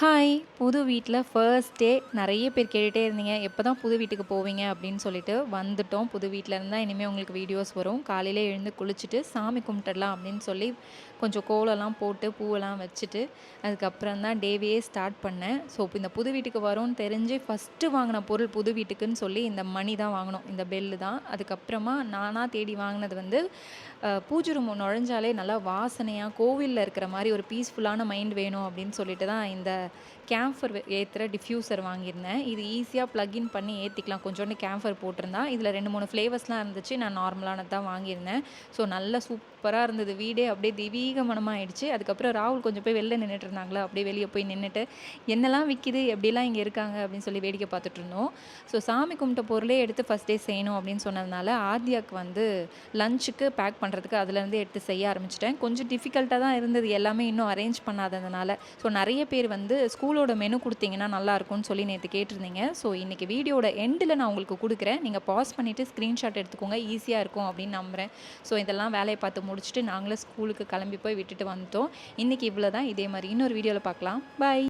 Hi! புது வீட்ல first day நெறைய பேர் கேட்டுட்டே இருந்தீங்க. எப்போ தான் புது வீட்டுக்கு போவீங்க அப்படின்னு சொல்லிட்டு வந்துட்டோம். புது வீட்ல இருந்தா இனிமே உங்களுக்கு வீடியோஸ் வரும். காலையில எழுந்து குளிச்சுட்டு சாமி கும்பிட்டுடலாம் அப்படின்னு சொல்லி கொஞ்சம் கோலம்லாம் போட்டு பூவெல்லாம் வச்சுட்டு, அதுக்கப்புறம் தான் டேவையே ஸ்டார்ட் பண்ணேன். ஸோ இப்போ இந்த புது வீட்டுக்கு வரோன்னு தெரிஞ்சு ஃபஸ்ட்டு வாங்கின பொருள் புது வீட்டுக்குன்னு சொல்லி இந்த மணி தான் வாங்கினோம். இந்த பெல்லு தான். அதுக்கப்புறமா நானா தேடி வாங்கினது வந்து பூஜை ரூம் நுழைஞ்சாலே நல்லா வாசனையாக கோவிலில் இருக்கிற மாதிரி ஒரு பீஸ்ஃபுல்லான மைண்ட் வேணும் அப்படின்னு சொல்லிட்டு தான் இந்த கேம்ஃபர் ஏற்றுற டிஃப்யூசர் வாங்கியிருந்தேன். இது ஈஸியாக ப்ளக்இன் பண்ணி ஏற்றிக்கலாம். கொஞ்சோண்டு கேம்ஃபர் போட்டிருந்தா இதில் 2, 3 ஃப்ளேவர்ஸ்லாம் இருந்துச்சு. நான் நார்மலானது தான் வாங்கியிருந்தேன். ஸோ நல்லா சூப்பராக இருந்தது. வீடே அப்படியே தெய்வீக மனமாயிடுச்சு. அதுக்கப்புறம் ராகுல் கொஞ்சம் போய் வெளில நின்றுட்டு இருந்தாங்களா, அப்படியே வெளியே போய் நின்றுட்டு என்னெல்லாம் விற்கிது எப்படிலாம் இங்கே இருக்காங்க அப்படின்னு சொல்லி வேடிக்கை பார்த்துட்டு இருந்தோம். ஸோ சாமி கும்பிட்ட பொருளே எடுத்து ஃபஸ்ட் டே செய்யணும் அப்படின்னு சொன்னதுனால ஆத்யாவுக்கு வந்து லஞ்சுக்கு பேக் பண்ணுறதுக்கு அதுலேருந்து எடுத்து செய்ய ஆரம்பிச்சிட்டேன். கொஞ்சம் டிஃபிகல்ட்டாக தான் இருந்தது எல்லாமே இன்னும் அரேஞ்ச் பண்ணாததுனால. ஸோ நிறைய பேர் வந்து ஸ்கூலோட மெனு கொடுத்தீங்கன்னா நல்லாயிருக்கும்னு சொல்லி நேற்று கேட்டிருந்தீங்க. ஸோ இன்றைக்கி வீடியோட எண்டில் நான் உங்களுக்கு கொடுக்குறேன். நீங்கள் பாஸ் பண்ணிவிட்டு ஸ்க்ரீன்ஷாட் எடுத்துக்கோங்க. ஈஸியாக இருக்கும் அப்படின்னு நம்புகிறேன். ஸோ இதெல்லாம் வேலையை பார்த்து முடிச்சுட்டு நாங்களே ஸ்கூலுக்கு கிளம்பி போய் விட்டுட்டு வந்துட்டோம். இன்றைக்கி இவ்வளோ தான். இதே மாதிரி இன்னொரு வீடியோவில் பார்க்கலாம். பாய்.